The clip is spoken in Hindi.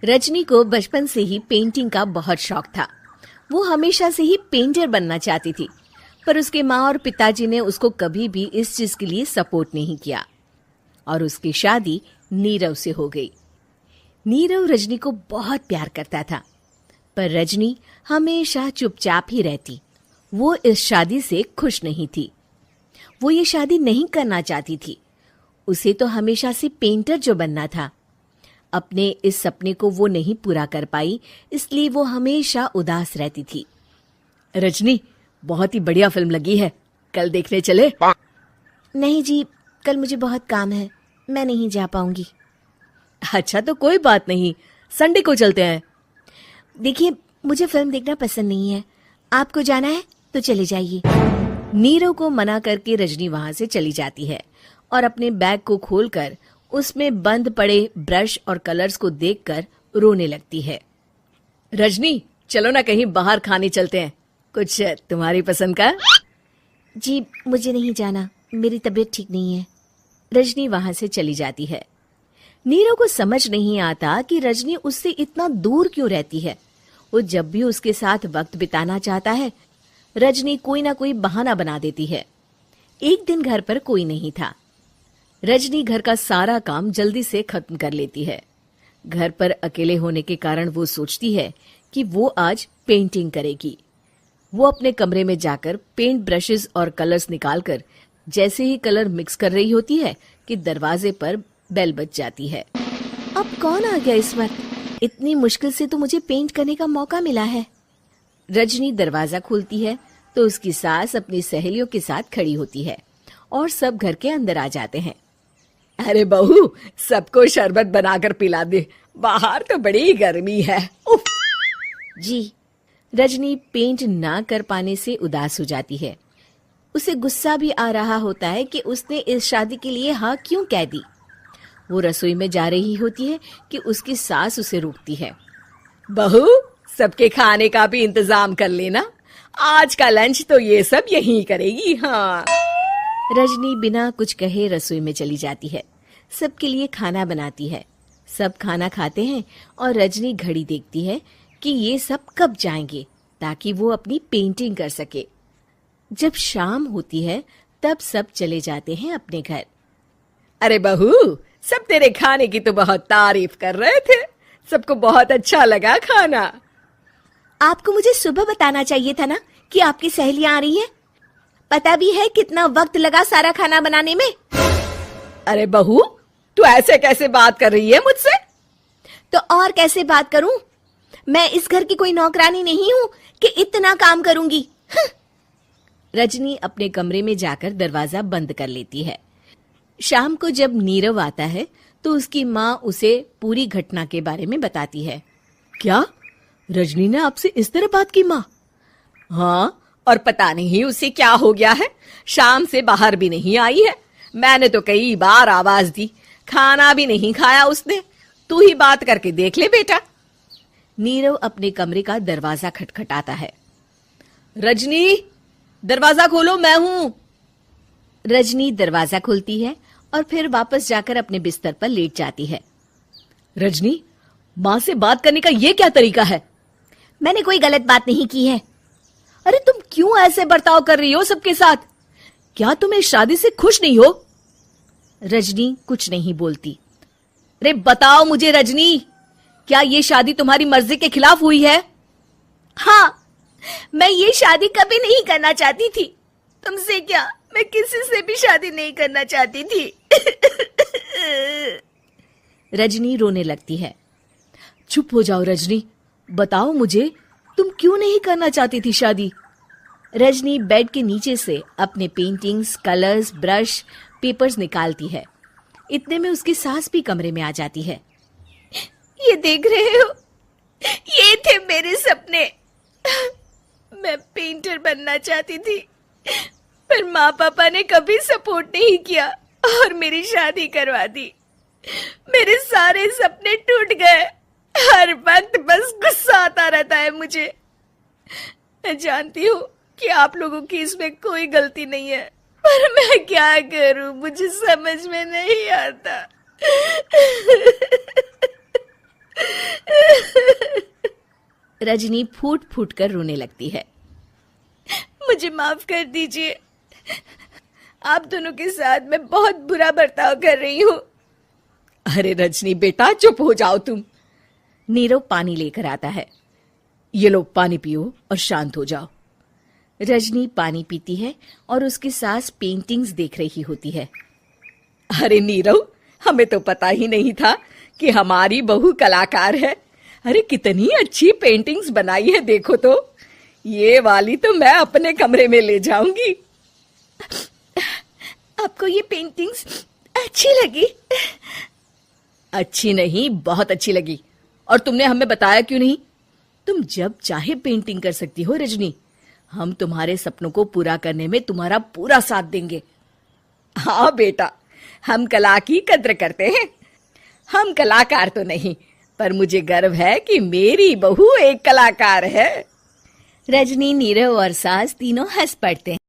रजनी को बचपन से ही पेंटिंग का बहुत शौक था। वो हमेशा से ही पेंटर बनना चाहती थी, पर उसके माँ और पिताजी ने उसको कभी भी इस चीज के लिए सपोर्ट नहीं किया और उसकी शादी नीरव से हो गई। नीरव रजनी को बहुत प्यार करता था, पर रजनी हमेशा चुपचाप ही रहती। वो इस शादी से खुश नहीं थी। वो ये शादी नहीं करना चाहती थी। उसे तो हमेशा से पेंटर जो बनना था। अपने इस सपने को वो नहीं पूरा कर पाई, इसलिए वो हमेशा उदास रहती थी। रजनी, बहुत ही बढ़िया फिल्म लगी है, कल देखने चले? नहीं जी, कल मुझे बहुत काम है, मैं नहीं जा पाऊंगी। अच्छा तो कोई बात नहीं, संडे को चलते हैं। देखिए, मुझे फिल्म देखना पसंद नहीं है। आपको जाना है तो चले जाइए। नीरव को मना करके रजनी वहां से चली जाती है और अपने बैग को खोलकर उसमें बंद पड़े ब्रश और कलर्स को देखकर रोने लगती है। रजनी, चलो ना कहीं बाहर खाने चलते हैं, कुछ तुम्हारी पसंद का। जी, मुझे नहीं जाना, मेरी तबीयत ठीक नहीं है। रजनी वहां से चली जाती है। नीरव को समझ नहीं आता कि रजनी उससे इतना दूर क्यों रहती है। वो जब भी उसके साथ वक्त बिताना चाहता है, रजनी कोई ना कोई बहाना बना देती है। एक दिन घर पर कोई नहीं था। रजनी घर का सारा काम जल्दी से खत्म कर लेती है। घर पर अकेले होने के कारण वो सोचती है कि वो आज पेंटिंग करेगी। वो अपने कमरे में जाकर पेंट ब्रशेस और कलर्स निकालकर जैसे ही कलर मिक्स कर रही होती है कि दरवाजे पर बेल बज जाती है। अब कौन आ गया इस वक्त? इतनी मुश्किल से तो मुझे पेंट करने का मौका मिला है। रजनी दरवाजा खोलती है तो उसकी सास अपनी सहेलियों के साथ खड़ी होती है और सब घर के अंदर आ जाते हैं। अरे बहू, सबको शरबत बनाकर पिला दे, बाहर तो बड़ी गर्मी है। उफ। जी। रजनी पेंट ना कर पाने से उदास हो जाती है। उसे गुस्सा भी आ रहा होता है कि उसने इस शादी के लिए हाँ क्यों कह दी। वो रसोई में जा रही होती है कि उसकी सास उसे रोकती है। बहू, सबके खाने का भी इंतजाम कर लेना, आज का लंच तो ये सब यहीं करेगी। हाँ। रजनी बिना कुछ कहे रसोई में चली जाती है। सबके लिए खाना बनाती है। सब खाना खाते हैं और रजनी घड़ी देखती है कि ये सब कब जाएंगे ताकि वो अपनी पेंटिंग कर सके। जब शाम होती है तब सब चले जाते हैं अपने घर। अरे बहू, सब तेरे खाने की तो बहुत तारीफ कर रहे थे, सबको बहुत अच्छा लगा खाना। आपको मुझे सुबह बताना चाहिए था ना कि आपकी सहेलियां आ रही हैं। पता भी है कितना वक्त लगा सारा खाना बनाने में। अरे बहू, तू ऐसे कैसे बात कर रही है मुझसे? तो और कैसे बात करूं? मैं इस घर की कोई नौकरानी नहीं हूं कि इतना काम करूंगी। रजनी अपने कमरे में जाकर दरवाजा बंद कर लेती है। शाम को जब नीरव आता है तो उसकी माँ उसे पूरी घटना के बारे में बताती है। क्या रजनी ने आपसे इस तरह बात की माँ? हाँ, और पता नहीं उसे क्या हो गया है, शाम से बाहर भी नहीं आई है। मैंने तो कई बार आवाज दी, खाना भी नहीं खाया उसने। तू ही बात करके देख ले बेटा। नीरव अपने कमरे का दरवाजा खटखटाता है। रजनी, दरवाजा खोलो, मैं हूं। रजनी दरवाजा खोलती है और फिर वापस जाकर अपने बिस्तर पर लेट जाती है। रजनी, माँ से बात करने का ये क्या तरीका है? मैंने कोई गलत बात नहीं की है। अरे तुम क्यों ऐसे बर्ताव कर रही हो सबके साथ? क्या तुम इस शादी से खुश नहीं हो? रजनी कुछ नहीं बोलती। अरे बताओ मुझे रजनी, क्या ये शादी तुम्हारी मर्जी के खिलाफ हुई है? हाँ, मैं ये शादी कभी नहीं करना चाहती थी। तुमसे क्या, मैं किसी से भी शादी नहीं करना चाहती थी। रजनी रोने लगती है। चुप हो जाओ रजनी, बताओ मुझे, तुम क्यों नहीं करना चाहती थी शादी? रजनी बेड के नीचे से अपने पेंटिंग्स, कलर्स, ब्रश, पेपर्स निकालती है। इतने में उसकी सास भी कमरे में आ जाती है। ये देख रहे हो, ये थे मेरे सपने। मैं पेंटर बनना चाहती थी, पर माँ पापा ने कभी सपोर्ट नहीं किया और मेरी शादी करवा दी। मेरे सारे सपने टूट गए। हर वक्त बस गुस्सा आता रहता है मुझे। मैं जानती हूँ कि आप लोगों की इसमें कोई गलती नहीं है, पर मैं क्या करूँ, मुझे समझ में नहीं आता। रजनी फूट फूट कर रोने लगती है। मुझे माफ कर दीजिए, आप दोनों के साथ मैं बहुत बुरा बर्ताव कर रही हूँ। अरे रजनी बेटा, चुप हो जाओ तुम। नीरव पानी लेकर आता है। ये लो पानी पियो और शांत हो जाओ। रजनी पानी पीती है और उसकी सास पेंटिंग्स देख रही होती है। अरे नीरव, हमें तो पता ही नहीं था कि हमारी बहू कलाकार है। अरे कितनी अच्छी पेंटिंग्स बनाई है, देखो तो। ये वाली तो मैं अपने कमरे में ले जाऊंगी। आपको ये पेंटिंग्स अच्छी लगी? अच्छी नहीं, बहुत अच्छी लगी। और तुमने हमें बताया क्यों नहीं? तुम जब चाहे पेंटिंग कर सकती हो रजनी। हम तुम्हारे सपनों को पूरा करने में तुम्हारा पूरा साथ देंगे। हाँ बेटा, हम कला की कद्र करते हैं। हम कलाकार तो नहीं, पर मुझे गर्व है कि मेरी बहू एक कलाकार है। रजनी, नीरव और सास तीनों हंस पड़ते हैं।